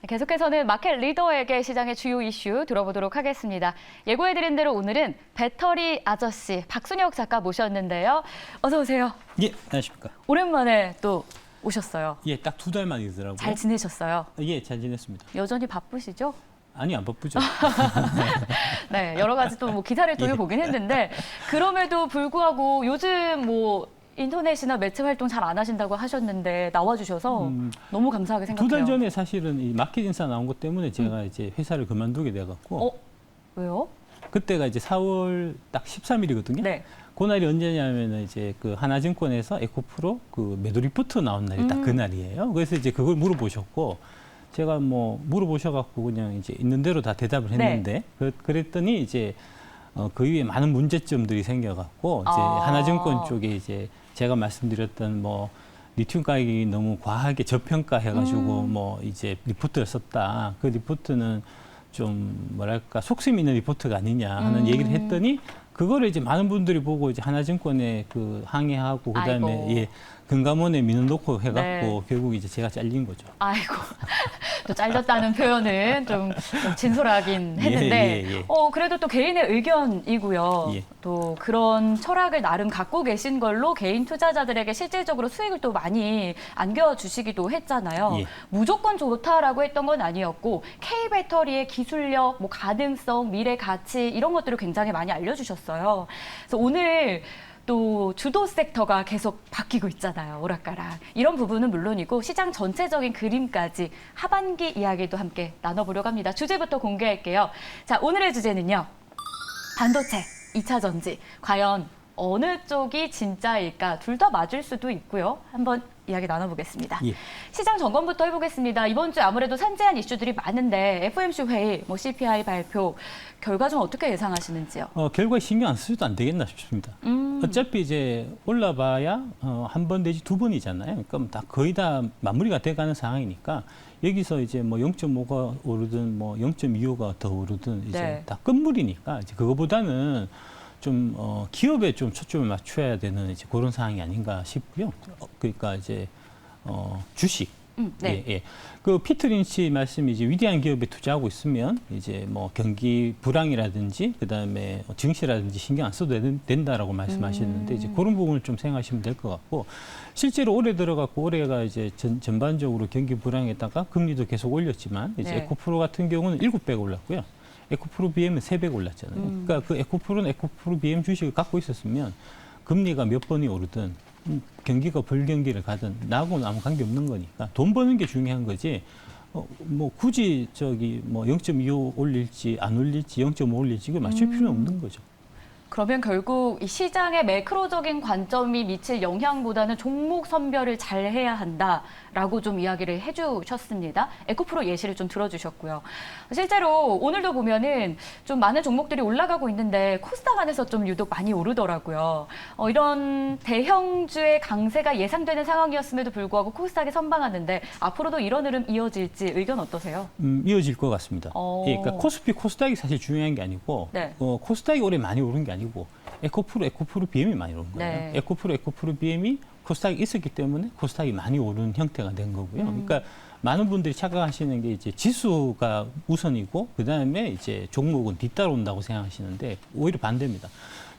계속해서는 마켓 리더에게 시장의 주요 이슈 들어보도록 하겠습니다. 예고해드린 대로 오늘은 배터리 아저씨 박순혁 작가 모셨는데요. 어서 오세요. 예, 안녕하십니까. 오랜만에 또 오셨어요. 예, 딱 2달 만이더라고요. 잘 지내셨어요? 예, 잘 지냈습니다. 여전히 바쁘시죠? 아니, 안 바쁘죠. 네, 여러 가지 또 뭐 기사를 보긴 했는데 그럼에도 불구하고 요즘 뭐 인터넷이나 매체 활동 잘 안 하신다고 하셨는데 나와주셔서 너무 감사하게 생각해요. 2달 전에 사실은 이 마켓 인사 나온 것 때문에 제가 이제 회사를 그만두게 돼갖고. 왜요? 그때가 이제 4월 딱 13일이거든요. 네. 그날이 언제냐면은 이제 그 하나증권에서 에코프로 그 매도 리포트 나온 날이 딱 그날이에요. 그래서 이제 그걸 물어보셨고 제가 뭐 물어보셔갖고 그냥 이제 있는 대로 다 대답을 했는데 그랬더니 이제 그 이후에 많은 문제점들이 생겨갖고 이제 하나증권 쪽에 이제 제가 말씀드렸던 뭐 리튬 가격이 너무 과하게 저평가해가지고 뭐 이제 리포트를 썼다. 그 리포트는 좀 뭐랄까 속셈 있는 리포트가 아니냐 하는 얘기를 했더니 그거를 이제 많은 분들이 보고 이제 하나증권에 그 항의하고 그다음에 예, 금감원에 민원 넣고 해갖고 결국 이제 제가 잘린 거죠. 아이고 또 잘렸다는 표현은 좀 진솔하긴 했는데 그래도 또 개인의 의견이고요. 또 그런 철학을 나름 갖고 계신 걸로 개인 투자자들에게 실질적으로 수익을 또 많이 안겨주시기도 했잖아요. 무조건 좋다라고 했던 건 아니었고 K배터리의 기술력, 뭐 가능성, 미래 가치 이런 것들을 굉장히 많이 알려주셨어요. 그래서 오늘 또 주도 섹터가 계속 바뀌고 있잖아요. 오락가락. 이런 부분은 물론이고 시장 전체적인 그림까지 하반기 이야기도 함께 나눠보려고 합니다. 주제부터 공개할게요. 자, 오늘의 주제는요. 반도체, 2차 전지. 과연 어느 쪽이 진짜일까? 둘 다 맞을 수도 있고요. 한번 이야기 나눠보겠습니다. 시장 점검부터 해보겠습니다. 이번 주 아무래도 산재한 이슈들이 많은데 FOMC 회의, 뭐 CPI 발표, 결과 좀 어떻게 예상하시는지요? 결과에 신경 안 쓰셔도 안 되겠나 싶습니다. 어차피 이제 올라봐야 한 번 내지 두 번이잖아요. 그러니까 다 거의 다 마무리가 돼가는 상황이니까 여기서 이제 뭐 0.5가 오르든 뭐 0.25가 더 오르든 이제 다 끝물이니까 이제 그거보다는 좀 기업에 좀 초점을 맞춰야 되는 이제 그런 상황이 아닌가 싶고요. 그러니까 이제 주식. 그 피트 린치 말씀이 이제 위대한 기업에 투자하고 있으면 이제 뭐 경기 불황이라든지 그다음에 증시라든지 신경 안 써도 된다라고 말씀하셨는데 이제 그런 부분을 좀 생각하시면 될 것 같고 실제로 올해 들어갔고 올해가 이제 전반적으로 경기 불황에다가 금리도 계속 올렸지만 이제 에코프로 같은 경우는 7배 올랐고요. 에코프로 BM은 3배 올랐잖아요. 그러니까 그 에코프로는 에코프로 BM 주식을 갖고 있었으면 금리가 몇 번이 오르든 경기가 불경기를 가든 나하고는 아무 관계 없는 거니까 돈 버는 게 중요한 거지. 뭐 굳이 저기 뭐 0.25 올릴지 안 올릴지 0.5 올릴지 이거 맞출 필요는 없는 거죠. 그러면 결국 이 시장의 매크로적인 관점이 미칠 영향보다는 종목 선별을 잘 해야 한다라고 좀 이야기를 해주셨습니다. 에코프로 예시를 좀 들어주셨고요. 실제로 오늘도 보면은 좀 많은 종목들이 올라가고 있는데 코스닥 안에서 좀 유독 많이 오르더라고요. 이런 대형주의 강세가 예상되는 상황이었음에도 불구하고 코스닥이 선방하는데 앞으로도 이런 흐름 이어질지 의견 어떠세요? 이어질 것 같습니다. 그러니까 코스피, 코스닥이 사실 중요한 게 아니고 코스닥이 올해 많이 오른 게 아니고 에코프로 BM이 많이 오른 거예요. 에코프로 BM이 코스닥에 있었기 때문에 코스닥이 많이 오른 형태가 된 거고요. 그러니까 많은 분들이 착각하시는 게 이제 지수가 우선이고 그다음에 이제 종목은 뒤따라온다고 생각하시는데 오히려 반대입니다.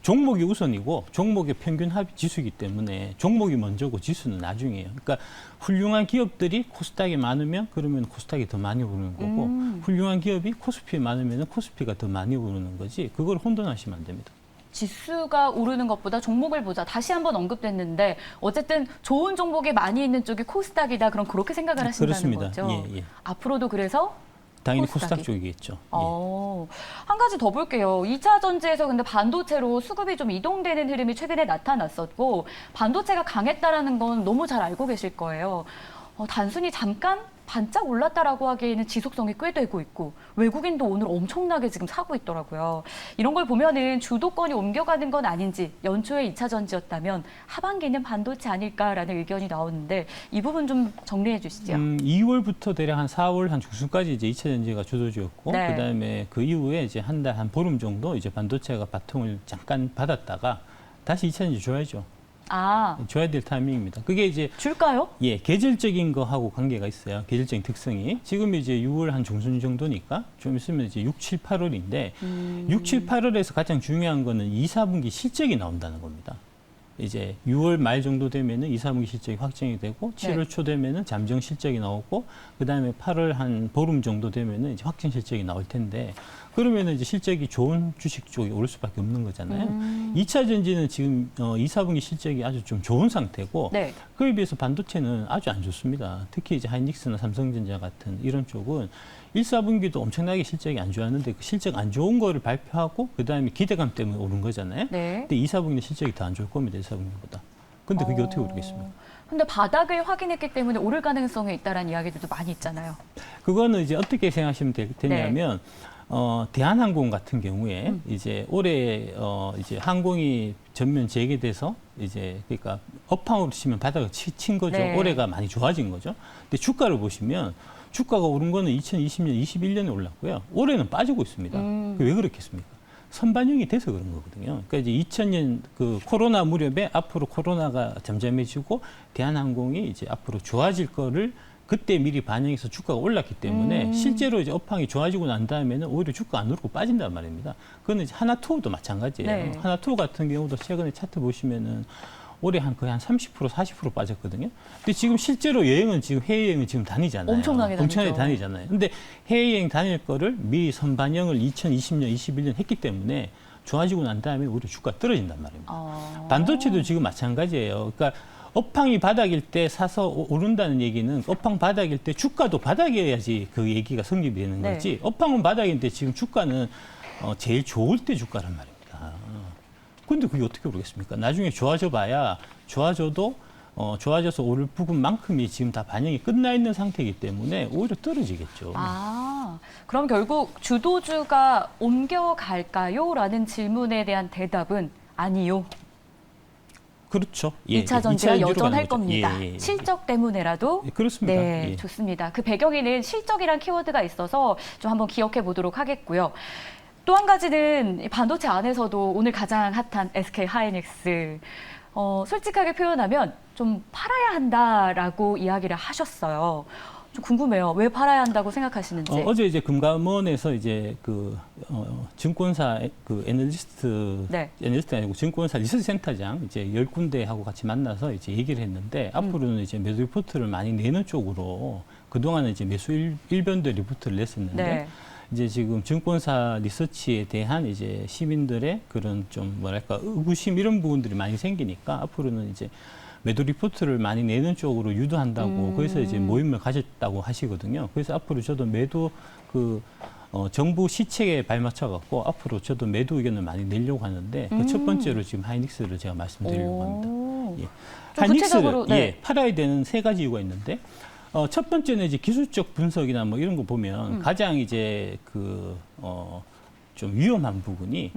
종목이 우선이고 종목의 평균 합이 지수이기 때문에 종목이 먼저고 지수는 나중이에요. 그러니까 훌륭한 기업들이 코스닥에 많으면 그러면 코스닥이 더 많이 오르는 거고 훌륭한 기업이 코스피에 많으면 코스피가 더 많이 오르는 거지 그걸 혼돈하시면 안 됩니다. 지수가 오르는 것보다 종목을 보자. 다시 한번 언급됐는데 어쨌든 좋은 종목이 많이 있는 쪽이 코스닥이다. 그럼 그렇게 생각을 하신다는 그렇습니다. 거죠? 앞으로도 그래서 당연히 코스닥 쪽이겠죠. 한 가지 더 볼게요. 2차 전지에서 근데 반도체로 수급이 좀 이동되는 흐름이 최근에 나타났었고 반도체가 강했다라는 건 너무 잘 알고 계실 거예요. 단순히 잠깐 반짝 올랐다라고 하기에는 지속성이 꽤 되고 있고 외국인도 오늘 엄청나게 지금 사고 있더라고요. 이런 걸 보면은 주도권이 옮겨가는 건 아닌지 연초에 2차 전지였다면 하반기는 반도체 아닐까라는 의견이 나오는데 이 부분 좀 정리해 주시죠. 2월부터 대략 한 4월 한 중순까지 이제 2차 전지가 주도주였고 그다음에 그 이후에 이제 한 달 한 보름 정도 이제 반도체가 바통을 잠깐 받았다가 다시 2차 전지 줘야죠. 줘야 될 타이밍입니다. 그게 이제 줄까요? 예, 계절적인 거하고 관계가 있어요. 계절적인 특성이. 지금 이제 6월 한 중순 정도니까 좀 있으면 이제 6, 7, 8월인데 6, 7, 8월에서 가장 중요한 거는 2, 4분기 실적이 나온다는 겁니다. 이제 6월 말 정도 되면은 2, 4분기 실적이 확정이 되고 7월 초 되면은 잠정 실적이 나오고 그다음에 8월 한 보름 정도 되면은 이제 확정 실적이 나올 텐데 그러면은 이제 실적이 좋은 주식 쪽이 오를 수밖에 없는 거잖아요. 2차 전지는 지금 2, 4분기 실적이 아주 좀 좋은 상태고 네. 그에 비해서 반도체는 아주 안 좋습니다. 특히 이제 하이닉스나 삼성전자 같은 이런 쪽은 1, 4분기도 엄청나게 실적이 안 좋았는데 그 실적 안 좋은 거를 발표하고 그다음에 기대감 때문에 오른 거잖아요. 네. 근데 2, 4분기 실적이 더 안 좋을 겁니다. 1, 4분기보다. 근데 그게 어떻게 오르겠습니까? 근데 바닥을 확인했기 때문에 오를 가능성이 있다라는 이야기들도 많이 있잖아요. 그거는 이제 어떻게 생각하시면 되냐면 대한항공 같은 경우에 이제 올해 이제 항공이 전면 재개돼서 이제 그러니까 업황으로 치면 바닥을 친 거죠. 네. 올해가 많이 좋아진 거죠. 근데 주가를 보시면 주가가 오른 거는 2020년, 21년에 올랐고요. 올해는 빠지고 있습니다. 그게 왜 그렇겠습니까? 선반영이 돼서 그런 거거든요. 그러니까 이제 2000년 그 코로나 무렵에 앞으로 코로나가 잠잠해지고 대한항공이 이제 앞으로 좋아질 거를 그때 미리 반영해서 주가가 올랐기 때문에 실제로 이제 업황이 좋아지고 난 다음에는 오히려 주가 안 오르고 빠진단 말입니다. 그건 이제 하나투어도 마찬가지예요. 네. 하나투어 같은 경우도 최근에 차트 보시면은 올해 거의 한 30%, 40% 빠졌거든요. 근데 지금 실제로 여행은 지금 해외여행은 지금 다니잖아요. 엄청나게 다니잖아요. 근데 해외여행 다닐 거를 미리 선반영을 2020년, 21년 했기 때문에 좋아지고 난 다음에 오히려 주가 떨어진단 말입니다. 반도체도 지금 마찬가지예요. 그러니까 업황이 바닥일 때 사서 오른다는 얘기는 업황 바닥일 때 주가도 바닥이어야지 그 얘기가 성립이 되는 거지. 네. 업황은 바닥인데 지금 주가는 제일 좋을 때 주가란 말입니다. 근데 그게 어떻게 오르겠습니까? 나중에 좋아져 봐야 좋아져도 좋아져서 오를 부분만큼이 지금 다 반영이 끝나 있는 상태이기 때문에 오히려 떨어지겠죠. 그럼 결국 주도주가 옮겨갈까요? 라는 질문에 대한 대답은 아니요. 그렇죠. 2차 전지가 여전할 겁니다. 실적 때문에라도. 그렇습니다. 네, 좋습니다. 그 배경에는 실적이란 키워드가 있어서 좀 한번 기억해 보도록 하겠고요. 또 한 가지는 반도체 안에서도 오늘 가장 핫한 SK 하이닉스. 솔직하게 표현하면 좀 팔아야 한다라고 이야기를 하셨어요. 좀 궁금해요. 왜 팔아야 한다고 생각하시는지. 어제 이제 금감원에서 이제 증권사 애널리스트 아니고 증권사 리서치 센터장 이제 10군데하고 같이 만나서 이제 얘기를 했는데 앞으로는 이제 매도 리포트를 많이 내는 쪽으로 그동안은 이제 매수 일변도 리포트를 냈었는데 네. 이제 지금 증권사 리서치에 대한 이제 시민들의 그런 좀 뭐랄까 의구심 이런 부분들이 많이 생기니까 앞으로는 이제 매도 리포트를 많이 내는 쪽으로 유도한다고 그래서 이제 모임을 가졌다고 하시거든요. 그래서 앞으로 저도 매도 정부 시책에 발맞춰 갖고 앞으로 저도 매도 의견을 많이 내려고 하는데 그 첫 번째로 지금 하이닉스를 제가 말씀드리려고 합니다. 예. 하이닉스를 팔아야 되는 세 가지 이유가 있는데 첫 번째는 이제 기술적 분석이나 뭐 이런 거 보면 가장 이제 좀 위험한 부분이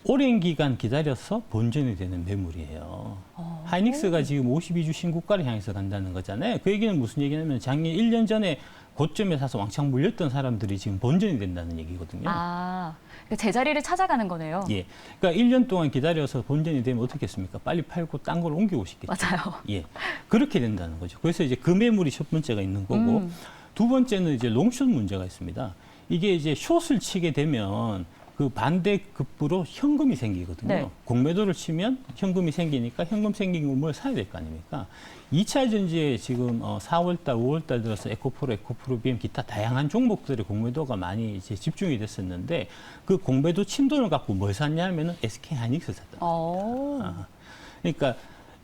오랜 기간 기다려서 본전이 되는 매물이에요. 하이닉스가 지금 52주 신고가를 향해서 간다는 거잖아요. 그 얘기는 무슨 얘기냐면 작년 1년 전에 고점에 사서 왕창 물렸던 사람들이 지금 본전이 된다는 얘기거든요. 그러니까 제자리를 찾아가는 거네요. 예. 그러니까 1년 동안 기다려서 본전이 되면 어떻게 했습니까? 빨리 팔고 딴 걸 옮기고 싶겠죠. 맞아요. 예. 그렇게 된다는 거죠. 그래서 이제 그 매물이 첫 번째가 있는 거고 두 번째는 이제 롱숏 문제가 있습니다. 이게 이제 숏을 치게 되면 그 반대급부로 현금이 생기거든요. 네. 공매도를 치면 현금이 생기니까 현금 생긴 걸 뭘 사야 될 거 아닙니까? 2차 전지에 지금 4월달, 5월달 들어서 에코프로, BM 기타 다양한 종목들의 공매도가 많이 이제 집중이 됐었는데 그 공매도 친돈을 갖고 뭘 샀냐면은 SK 하이닉스 샀다. 그러니까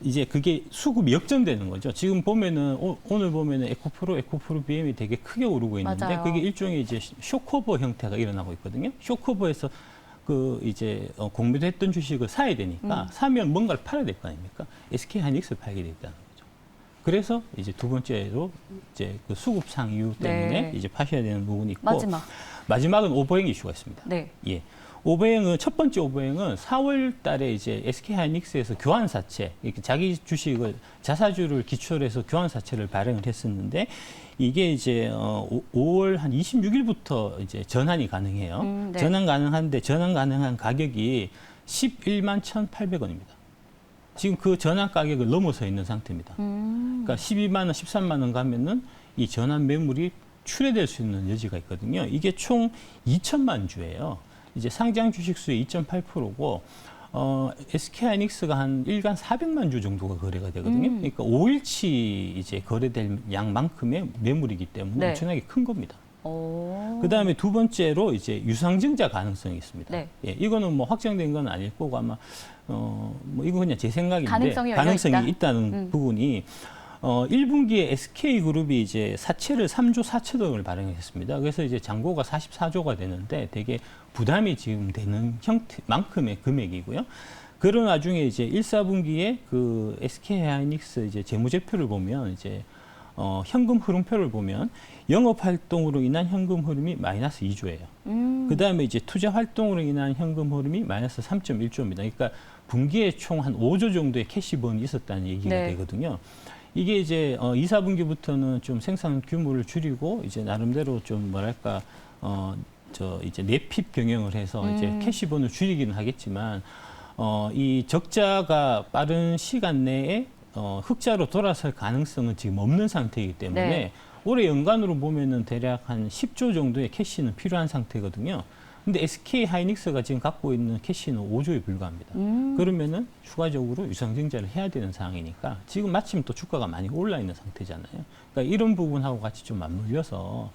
이제 그게 수급이 역전되는 거죠. 지금 보면은 오늘 보면은 에코프로 BM이 되게 크게 오르고 있는데 맞아요. 그게 일종의 이제 쇼커버 형태가 일어나고 있거든요. 쇼커버에서 이제 공매도했던 주식을 사야 되니까 사면 뭔가를 팔아야 될 거 아닙니까? SK 하이닉스를 팔게 됐다는 거죠. 그래서 이제 두 번째로 이제 그 수급상 이유 때문에 이제 파셔야 되는 부분이 있고 마지막은 오버행 이슈가 있습니다. 네. 예. 첫 번째 오버행은 4월 달에 이제 SK 하이닉스에서 교환사채, 이렇게 자기 주식을, 자사주를 기초로 해서 교환사채를 발행을 했었는데, 이게 이제 5월 한 26일부터 이제 전환이 가능해요. 전환 가능한데, 전환 가능한 가격이 11만 1,800원입니다. 지금 그 전환 가격을 넘어서 있는 상태입니다. 그러니까 12만 원, 13만 원 가면은 이 전환 매물이 출회될 수 있는 여지가 있거든요. 이게 총 2천만 주예요. 이제 상장 주식 수의 2.8%고 SK하이닉스가 한 일간 400만 주 정도가 거래가 되거든요. 그러니까 5일치 이제 거래될 양만큼의 매물이기 때문에 네. 엄청나게 큰 겁니다. 오. 그다음에 두 번째로 이제 유상증자 가능성이 있습니다. 네. 예, 이거는 뭐 확정된 건 아닐 거고 아마 뭐 이거 그냥 제 생각인데 가능성이 있다는 부분이 1분기에 SK그룹이 이제 사채를 3조 4천억을 발행했습니다. 그래서 이제 잔고가 44조가 되는데 되게 부담이 지금 되는 형태만큼의 금액이고요. 그런 와중에 이제 1, 4분기에 그 SK하이닉스 이제 재무제표를 보면 이제 현금 흐름표를 보면 영업 활동으로 인한 현금 흐름이 마이너스 2조예요. 그다음에 이제 투자 활동으로 인한 현금 흐름이 마이너스 3.1조입니다. 그러니까 분기에 총 한 5조 정도의 캐시번이 있었다는 얘기가 네. 되거든요. 이게 이제 2, 4분기부터는 좀 생산 규모를 줄이고 이제 나름대로 좀 뭐랄까 이제 내핍 경영을 해서 이제 캐시번을 줄이기는 하겠지만 이 적자가 빠른 시간 내에 흑자로 돌아설 가능성은 지금 없는 상태이기 때문에 네. 올해 연간으로 보면은 대략 한 10조 정도의 캐시는 필요한 상태거든요. 근데 SK하이닉스가 지금 갖고 있는 캐시는 5조에 불과합니다. 그러면은 추가적으로 유상증자를 해야 되는 상황이니까 지금 마침 또 주가가 많이 올라 있는 상태잖아요. 그러니까 이런 부분하고 같이 좀 맞물려서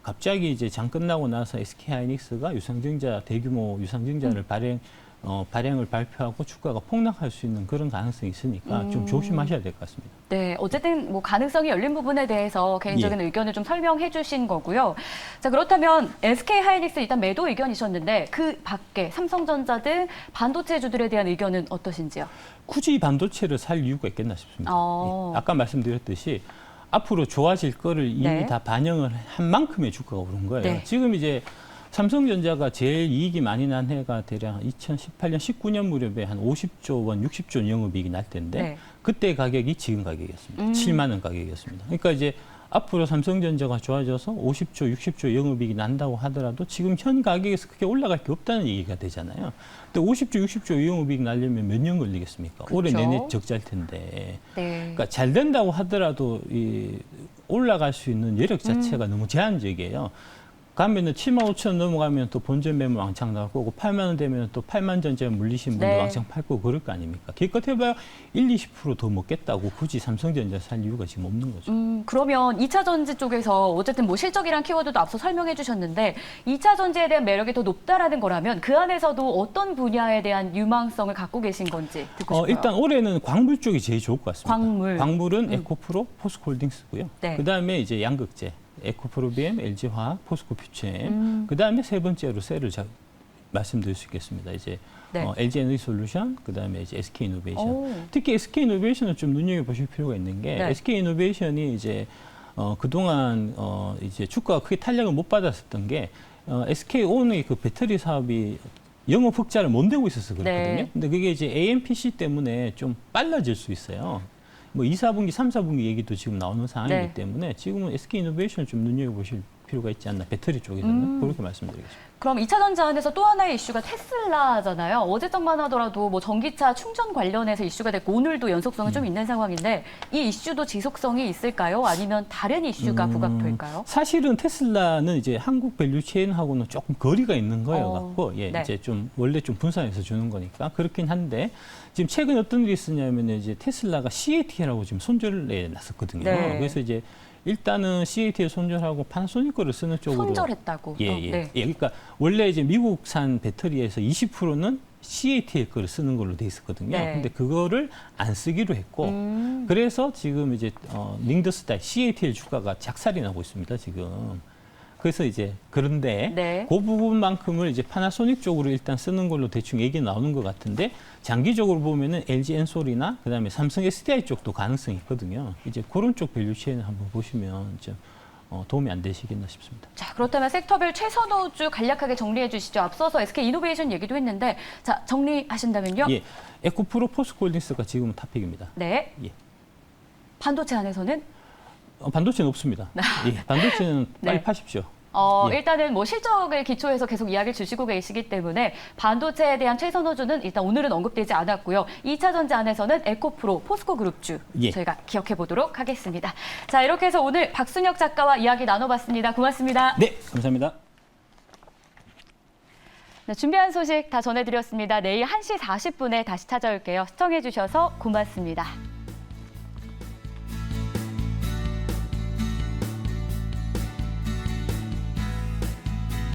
갑자기 이제 장 끝나고 나서 SK하이닉스가 유상증자 대규모 유상증자를 발행을 발표하고 주가가 폭락할 수 있는 그런 가능성이 있으니까 좀 조심하셔야 될 것 같습니다. 네, 어쨌든 뭐 가능성이 열린 부분에 대해서 개인적인 의견을 좀 설명해 주신 거고요. 자, 그렇다면 SK하이닉스 일단 매도 의견이셨는데 그 밖에 삼성전자 등 반도체주들에 대한 의견은 어떠신지요? 굳이 반도체를 살 이유가 있겠나 싶습니다. 예, 아까 말씀드렸듯이 앞으로 좋아질 거를 이미 네. 다 반영을 한 만큼의 주가가 오른 거예요. 네. 지금 이제 삼성전자가 제일 이익이 많이 난 해가 대략 2018년, 19년 무렵에 한 50조 원, 60조 원 영업이익이 날 텐데 네. 그때 가격이 지금 가격이었습니다. 7만 원 가격이었습니다. 그러니까 이제 앞으로 삼성전자가 좋아져서 50조, 60조 영업이익이 난다고 하더라도 지금 현 가격에서 크게 올라갈 게 없다는 얘기가 되잖아요. 근데 50조, 60조 영업이익 날려면 몇 년 걸리겠습니까? 그렇죠. 올해 내내 적자일 텐데. 네. 그러니까 잘 된다고 하더라도 올라갈 수 있는 여력 자체가 너무 제한적이에요. 가면은 7만 5천 넘어가면 또 본전 매물 왕창 나올 거고 8만 원 되면 또 8만 전제 물리신 분도 네. 왕창 팔고 그럴 거 아닙니까? 기껏 해봐야 1, 20%더 먹겠다고 굳이 삼성전자 살 이유가 지금 없는 거죠. 그러면 2차 전지 쪽에서 어쨌든 뭐 실적이란 키워드도 앞서 설명해 주셨는데 2차 전지에 대한 매력이 더 높다라는 거라면 그 안에서도 어떤 분야에 대한 유망성을 갖고 계신 건지 듣고 싶어요. 일단 올해는 광물 쪽이 제일 좋을 것 같습니다. 광물은 에코프로, 포스코홀딩스고요. 네. 그다음에 이제 양극재. 에코프로비엠, LG화학, 포스코퓨처엠. 그다음에 세 번째로 셀을 말씀드릴 수 있겠습니다. 이제 네. LG에너지솔루션, 그다음에 이제 SK이노베이션. 특히 SK이노베이션을 좀 눈여겨 보실 필요가 있는 게 네. SK이노베이션이 이제 그동안 이제 주가가 크게 탄력을 못 받았었던 게 SK온의 그 배터리 사업이 영업 흑자를 못 내고 있어서 그렇거든요. 네. 근데 그게 이제 AMPC 때문에 좀 빨라질 수 있어요. 뭐 2, 4분기, 3, 4분기 얘기도 지금 나오는 상황이기 네. 때문에 지금은 SK이노베이션을 좀 눈여겨보실 필요가 있지 않나, 배터리 쪽에서는 그렇게 말씀드리겠습니다. 그럼 2차 전지 안에서 또 하나의 이슈가 테슬라잖아요. 어제장만 하더라도 뭐 전기차 충전 관련해서 이슈가 됐고 오늘도 연속성은 좀 있는 상황인데 이 이슈도 지속성이 있을까요? 아니면 다른 이슈가 부각될까요? 사실은 테슬라는 이제 한국 밸류체인하고는 조금 거리가 있는 거여 갖고 네. 이제 좀 원래 좀 분산해서 주는 거니까 그렇긴 한데 지금 최근 어떤 일이 있었냐면 이제 테슬라가 CATL하고 지금 손절에 나섰거든요. 네. 그래서 이제 일단은 CATL 손절하고 파나소닉 거를 쓰는 쪽으로 손절했다고. 예. 그러니까 원래 이제 미국산 배터리에서 20%는 CATL 거를 쓰는 걸로 돼 있었거든요. 네. 근데 그거를 안 쓰기로 했고 그래서 지금 이제 링더스타일 CATL 주가가 작살이 나고 있습니다. 지금. 그래서 이제 그런데 네. 그 부분만큼을 이제 파나소닉 쪽으로 일단 쓰는 걸로 대충 얘기 나오는 것 같은데 장기적으로 보면은 LG 엔솔이나 그다음에 삼성 SDI 쪽도 가능성이 있거든요. 이제 그런 쪽 밸류체인 한번 보시면 좀 도움이 안 되시겠나 싶습니다. 자, 그렇다면 섹터별 최선호주 간략하게 정리해 주시죠. 앞서서 SK이노베이션 얘기도 했는데 자, 정리하신다면요. 예. 에코프로, 포스코홀딩스가 지금은 탑픽입니다. 네. 예. 반도체 안에서는 반도체는 없습니다. 예, 반도체는 빨리 네. 파십시오. 예. 일단은 뭐 실적을 기초해서 계속 이야기를 주시고 계시기 때문에 반도체에 대한 최선 호주는 일단 오늘은 언급되지 않았고요. 2차 전지 안에서는 에코프로, 포스코 그룹주 예. 저희가 기억해 보도록 하겠습니다. 자, 이렇게 해서 오늘 박순혁 작가와 이야기 나눠봤습니다. 고맙습니다. 네, 감사합니다. 네, 준비한 소식 다 전해드렸습니다. 내일 1시 40분에 다시 찾아올게요. 시청해 주셔서 고맙습니다.